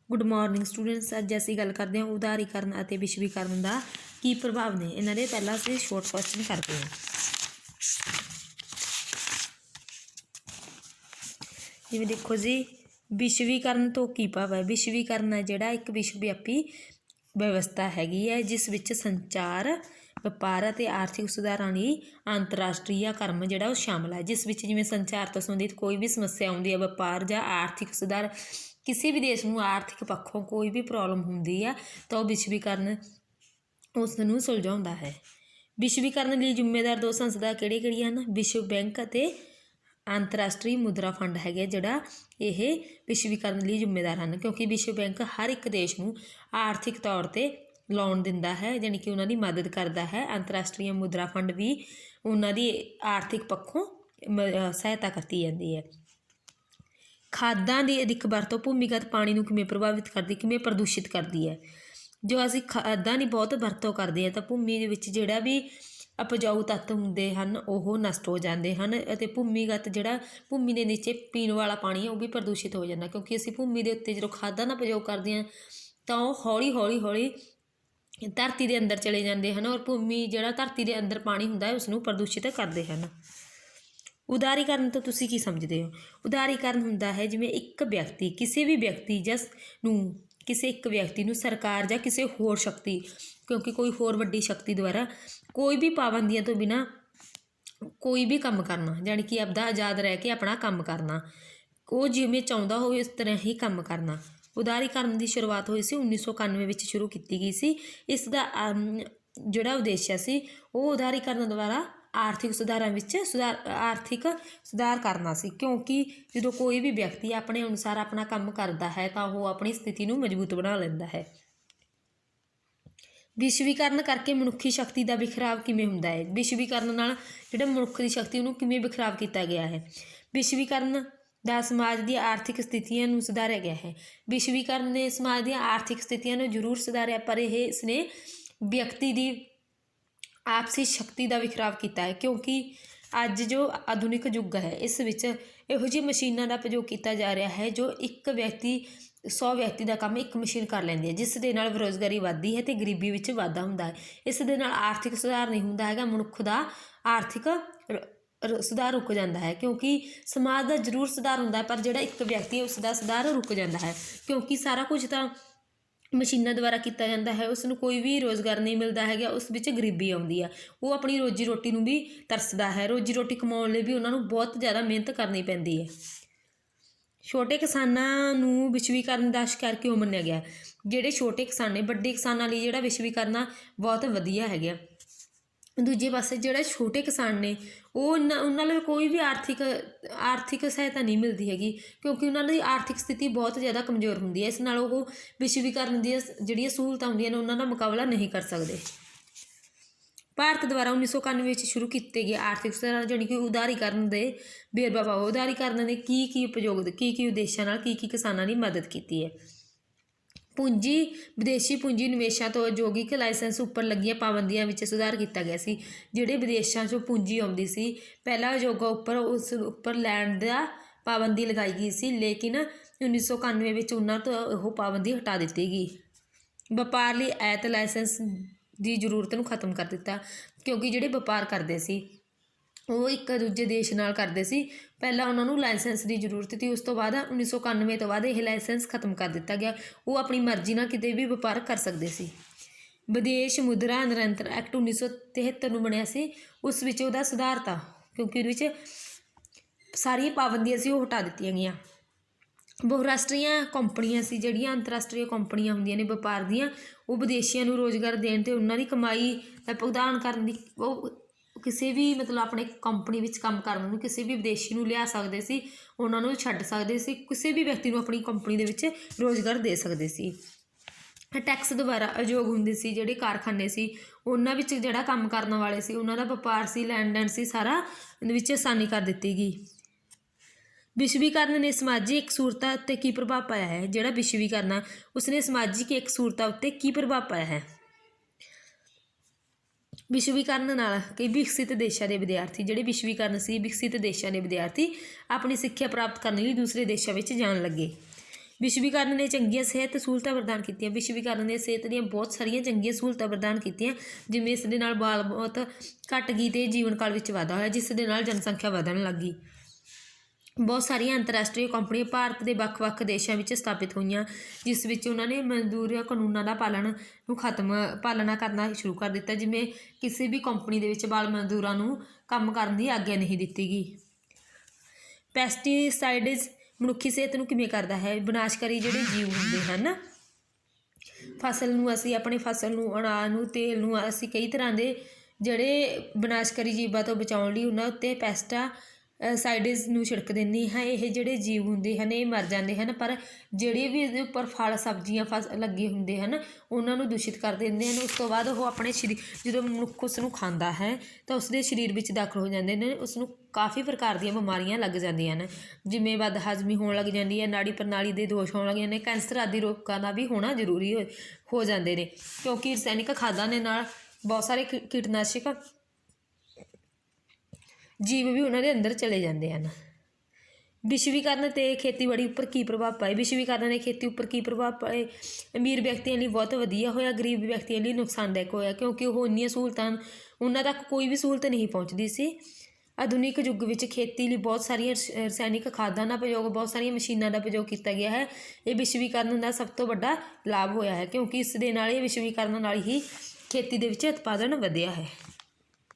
Good morning students. अज असीं गल करते हैं उदारीकरण और विश्वीकरण का की प्रभाव ने। इन्हां दे पहला असीं शॉर्ट क्वेश्चन करते हैं। जिवें देखो जी, विश्वीकरण तो की भाव है। विश्वीकरण है जिहड़ा एक विश्वव्यापी व्यवस्था हैगी है जिस विच संचार, व्यापार और आर्थिक सुधारां लई अंतरराष्ट्रीयकरण जिहड़ा वो शामिल है। जिस विच जिवें संचार तो संबंधित कोई भी समस्या आउंदी है, व्यापार जां आर्थिक सुधार, किसी भी देश नूं आर्थिक पक्षों कोई भी प्रॉब्लम हुंदी है तो विश्वीकरण उस नूं सुलझाउंदा है। विश्वीकरण लई जिम्मेदार दो संस्था किहड़ियां हन? विश्व बैंक ਅਤੇ अंतरराष्ट्रीय मुद्रा फंड है जिहड़ा यह विश्वीकरण लिए जिम्मेदार हैं, क्योंकि विश्व बैंक हर एक देश नूं आर्थिक तौर पर लोन दिंदा है, यानी कि उन्होंने मदद करता है। अंतरराष्ट्रीय मुद्रा फंड भी उन्होंने आर्थिक पक्षों सहायता करती जाती है। खादां की अधिक वरतों भूमिगत पानी नूं किवें प्रभावित करती, किवें प्रदूषित करती है। जो असीं खादां की बहुत वरतों करते हैं तो भूमि दे विच जिहड़ा भी उपजाऊ तत्व हुंदे हन ओह नष्ट हो जाते हैं और भूमिगत जिहड़ा भूमि के नीचे पीण वाला पानी है वह भी प्रदूषित हो जाता, क्योंकि असीं भूमि के उत्ते जो खादां का उपयोग करते हैं तो हौली हौली हौली धरती के अंदर चले जाते हैं और भूमि जिहड़ा धरती के अंदर पानी हुंदा है उसनूं प्रदूषित करते हैं। उदारीकरण तो तुसीं की समझते हो? उदारीकरण हुंदा है जिवें एक व्यक्ति किसी भी व्यक्ति जिस नूं किसी एक व्यक्ति नूं सरकार जां किसी होर शक्ति, क्योंकि कोई होर वड्डी शक्ति द्वारा कोई भी पाबंदियां तो बिना कोई भी काम करना, यानी कि आपदा आज़ाद रह के अपना काम करना, वो जिवें चाहुंदा होवे उस तरह ही काम करना। उदारीकरण की शुरुआत हुई सी 1991 में शुरू की गई सी। इसका जिहड़ा उद्देश्य सी वो उदारीकरण द्वारा आर्थिक सुधारां विच आर्थिक सुधार करना सी, क्योंकि जो कोई भी व्यक्ति अपने अनुसार अपना काम करता है तो वह अपनी स्थिति नूं मजबूत बना लैंदा है। विश्वीकरण करके मनुखी शक्ति का बिखराव किवें हुंदा है? विश्वीकरण नाल जिहड़ा मनुख की शक्ति उहनूं किवें बिखराव किया गया है? विश्वीकरण दा समाज दी आर्थिक स्थितियां नूं सुधारिया गया है। विश्वीकरण ने समाज दी आर्थिक स्थितियां नूं जरूर सुधारिया, पर यह इसने व्यक्ति की आपसी शक्ति का विखराव किया है, क्योंकि अज जो आधुनिक युग है इस विच इहो जी मशीनां का उपयोग किया जा रहा है जो एक व्यक्ति 100 व्यक्ति का काम एक मशीन कर लैंदी है, जिस दे नाल बेरोजगारी वधदी है तो गरीबी विच वाधा हुंदा है। इस दे नाल आर्थिक सुधार नहीं हुंदा हैगा, मनुख का आर्थिक सुधार रुक जाता है, क्योंकि समाज का जरूर सुधार हुंदा है पर जिहड़ा एक व्यक्ति है उसका सुधार रुक जाता है, क्योंकि सारा कुछ तो मशीनों द्वारा किया जाता है, उसनूं कोई भी रोज़गार नहीं मिलता है, उस विच गरीबी आउंदी है। वो अपनी रोजी रोटी नूं भी तरसदा है, रोजी रोटी कमाउण लई भी उन्होंने बहुत ज़्यादा मेहनत करनी पैंदी है। छोटे किसानां नूं विश्वीकरण का शिकार क्यों मन्निया गया? जिहड़े छोटे किसान ने वड्डे किसानां लई जिहड़ा विश्वीकरण बहुत वधिया है। दूजे पासे जिहड़े छोटे किसान ने उन्हां लई कोई भी आर्थिक सहायता नहीं मिलती हैगी, क्योंकि उन्होंने आर्थिक स्थिति बहुत ज़्यादा कमज़ोर हुंदी है। इस नाल वो विश्वीकरण दी जिहड़ियां सहूलतां हुंदियां ने उन्हां दा मुकाबला नहीं कर सकते। भारत द्वारा 1991 शुरू किए गए आर्थिक सुधार यानी कि उदारीकरण के वेरवा पाओ। उदारीकरण ने की उपयोग की उद्देश्यां नाल की किसानां दी मदद की है? पूंजी विदेशी पूंजी निवेशों तो औद्योगिक लाइसेंस उपर लगियां पाबंदियां विच सुधार किया गया सी। जिहड़े विदेशों चों पूंजी आउंदी सी पहला उद्योगां उपर उस उपर लैण दा पाबंदी लगाई गई सी, लेकिन 1991 में उन्हां तो वह पाबंदी हटा दी गई। व्यापार लई ऐत लाइसेंस की जरूरत नूं खत्म कर दिता, क्योंकि जिहड़े व्यापार करते सी वो एक दूजे देश नाल करते सी, पहला उन्होंने लाइसेंस की जरूरत थी, उस तो बाद 1991 तो बाद यह लाइसेंस खत्म कर दिता गया। वो अपनी मर्जी नाल किते भी व्यापार कर सकते सी। विदेश मुद्रा निरंतर एक्ट 1973 नूं बनिया सी, उस विच उहदा सुधार था, क्योंकि उहदे विच सारियां पाबंदियां सी वो हटा दित्तियां गईयां। बहुराष्ट्रीय कंपनियां सी जिहड़ियां अंतरराष्ट्रीय कंपनियां हुंदियां ने व्यापार दियां, वो विदेशियां नूं रोज़गार देण ते उन्हां दी कमाई दा भुगतान करन दी वो किसी भी मतलब अपने कंपनी विच काम करन नूं किसी भी विदेशी नूं लिया सकदे सी, उन्हां नूं छड्ड सकदे सी, किसी भी व्यक्ति नूं अपनी कंपनी दे विच रोज़गार दे सकदे सी। टैक्स द्वारा अयोग हुंदे सी, जिहड़े कारखाने सी उन्हां विच जिहड़ा काम करन वाले सी उन्हां दा व्यापार सी लैण देण सी सारा विच आसानी कर दित्ती गई। विश्वीकरण ने समाजिक एकसूरता उत्ते की प्रभाव पाया है? जिहड़ा विश्वीकरण उसने समाजिक एकसूरता उत्ते की प्रभाव पाया है? विश्वीकरण नाल कई विकसित देशों के विद्यार्थी जिहड़े विश्वीकरण से विकसित देशों के विद्यार्थी अपनी सिक्ख्या प्राप्त करने लिए दूसरे देशों में जान लगे। ਵਿਸ਼ਵੀਕਰਨ ਨੇ ਚੰਗੀਆਂ ਸਿਹਤ ਸਹੂਲਤਾਂ ਪ੍ਰਦਾਨ ਕੀਤੀਆਂ। ਵਿਸ਼ਵੀਕਰਨ ਨੇ ਸਿਹਤ ਦੀਆਂ ਬਹੁਤ ਸਾਰੀਆਂ ਚੰਗੀਆਂ ਸਹੂਲਤਾਂ ਪ੍ਰਦਾਨ ਕੀਤੀਆਂ, ਜਿਵੇਂ ਇਸ ਦੇ ਨਾਲ ਬਾਲ ਮੌਤ ਘੱਟ ਗਈ ਅਤੇ ਜੀਵਨ ਕਾਲ ਵਿੱਚ ਵਾਧਾ ਹੋਇਆ, ਜਿਸ ਦੇ ਨਾਲ ਜਨਸੰਖਿਆ ਵਧਣ ਲੱਗ ਗਈ। ਬਹੁਤ ਸਾਰੀਆਂ ਅੰਤਰਰਾਸ਼ਟਰੀ ਕੰਪਨੀਆਂ ਭਾਰਤ ਦੇ ਵੱਖ-ਵੱਖ ਦੇਸ਼ਾਂ ਵਿੱਚ ਸਥਾਪਿਤ ਹੋਈਆਂ, ਜਿਸ ਵਿੱਚ ਉਹਨਾਂ ਨੇ ਮਜ਼ਦੂਰੀ ਕਾਨੂੰਨਾਂ ਦਾ ਪਾਲਣਾ ਕਰਨਾ ਸ਼ੁਰੂ ਕਰ ਦਿੱਤਾ। ਜਿਵੇਂ ਕਿਸੇ ਵੀ ਕੰਪਨੀ ਦੇ ਵਿੱਚ ਬਾਲ ਮਜ਼ਦੂਰਾਂ ਨੂੰ ਕੰਮ ਕਰਨ ਦੀ ਆਗਿਆ ਨਹੀਂ ਦਿੱਤੀ ਗਈ। ਪੈਸਟੀਸਾਈਡਜ਼ ਮਨੁੱਖੀ ਸਿਹਤ ਨੂੰ ਕਿਵੇਂ ਕਰਦਾ ਹੈ? ਵਿਨਾਸ਼ਕਾਰੀ ਜਿਹੜੇ ਜੀਵ ਹੁੰਦੇ ਹਨ, ਆਪਣੀ ਫਸਲ ਨੂੰ, ਅਨਾਜ ਨੂੰ, ਤੇਲ ਨੂੰ ਅਸੀਂ ਕਈ ਤਰ੍ਹਾਂ ਦੇ ਜਿਹੜੇ ਵਿਨਾਸ਼ਕਾਰੀ ਜੀਵਾਂ ਤੋਂ ਬਚਾਉਣ ਲਈ ਉਹਨਾਂ ਉੱਤੇ ਸਾਈਡਜ਼ ਨੂੰ ਛਿੜਕ ਦਿੰਦੇ ਹਾਂ। ਇਹ ਜਿਹੜੇ ਜੀਵ ਹੁੰਦੇ ਹਨ ਇਹ ਮਰ ਜਾਂਦੇ ਹਨ, ਪਰ ਜਿਹੜੇ ਵੀ ਇਹਦੇ ਉੱਪਰ ਫਲ ਸਬਜ਼ੀਆਂ ਲੱਗੇ ਹੁੰਦੇ ਹਨ ਉਹਨਾਂ ਨੂੰ ਦੂਸ਼ਿਤ ਕਰ ਦਿੰਦੇ ਹਨ। ਉਸ ਤੋਂ ਬਾਅਦ ਉਹ ਆਪਣੇ ਸਰੀਰ, ਜਦੋਂ ਮਨੁੱਖ ਉਸ ਨੂੰ ਖਾਂਦਾ ਹੈ ਤਾਂ ਉਸਦੇ ਸਰੀਰ ਵਿੱਚ ਦਾਖਲ ਹੋ ਜਾਂਦੇ ਨੇ, ਉਸ ਨੂੰ ਕਾਫੀ ਪ੍ਰਕਾਰ ਦੀਆਂ ਬਿਮਾਰੀਆਂ ਲੱਗ ਜਾਂਦੀਆਂ ਹਨ, ਜਿਵੇਂ ਬਦਹਜ਼ਮੀ ਹੋਣ ਲੱਗ ਜਾਂਦੀ ਹੈ, ਨਾੜੀ ਪ੍ਰਣਾਲੀ ਦੇ ਦੋਸ਼ ਹੋਣ ਲੱਗ ਜਾਂਦੇ, ਕੈਂਸਰ ਆਦਿ ਰੋਗਾਂ ਦਾ ਵੀ ਹੋਣਾ ਜ਼ਰੂਰੀ ਹੋ ਜਾਂਦੇ ਨੇ, ਕਿਉਂਕਿ ਰਸਾਇਣਿਕ ਖਾਦਾਂ ਦੇ ਨਾਲ ਬਹੁਤ ਸਾਰੇ ਕੀਟਨਾਸ਼ਕ ਜੀਵ ਵੀ ਉਹਨਾਂ ਦੇ ਅੰਦਰ ਚਲੇ ਜਾਂਦੇ ਹਨ। ਵਿਸ਼ਵੀਕਰਨ ਅਤੇ ਖੇਤੀਬਾੜੀ ਉੱਪਰ ਕੀ ਪ੍ਰਭਾਵ ਪਾਏ? ਵਿਸ਼ਵੀਕਰਨ ਨੇ ਖੇਤੀ ਉੱਪਰ ਕੀ ਪ੍ਰਭਾਵ ਪਾਏ? ਅਮੀਰ ਵਿਅਕਤੀਆਂ ਲਈ ਬਹੁਤ ਵਧੀਆ ਹੋਇਆ, ਗਰੀਬ ਵਿਅਕਤੀਆਂ ਲਈ ਨੁਕਸਾਨਦਾਇਕ ਹੋਇਆ, ਕਿਉਂਕਿ ਉਹ ਇੰਨੀਆਂ ਸਹੂਲਤਾਂ, ਉਹਨਾਂ ਤੱਕ ਕੋਈ ਵੀ ਸਹੂਲਤ ਨਹੀਂ ਪਹੁੰਚਦੀ ਸੀ। ਆਧੁਨਿਕ ਯੁੱਗ ਵਿੱਚ ਖੇਤੀ ਲਈ ਬਹੁਤ ਸਾਰੀਆਂ ਰਸਾਇਣਿਕ ਖਾਦਾਂ ਦਾ ਪ੍ਰਯੋਗ, ਬਹੁਤ ਸਾਰੀਆਂ ਮਸ਼ੀਨਾਂ ਦਾ ਪ੍ਰਯੋਗ ਕੀਤਾ ਗਿਆ ਹੈ। ਇਹ ਵਿਸ਼ਵੀਕਰਨ ਦਾ ਸਭ ਤੋਂ ਵੱਡਾ ਲਾਭ ਹੋਇਆ ਹੈ, ਕਿਉਂਕਿ ਇਸ ਦੇ ਨਾਲ, ਇਹ ਵਿਸ਼ਵੀਕਰਨ ਨਾਲ ਹੀ ਖੇਤੀ ਦੇ ਵਿੱਚ ਉਤਪਾਦਨ ਵਧਿਆ ਹੈ।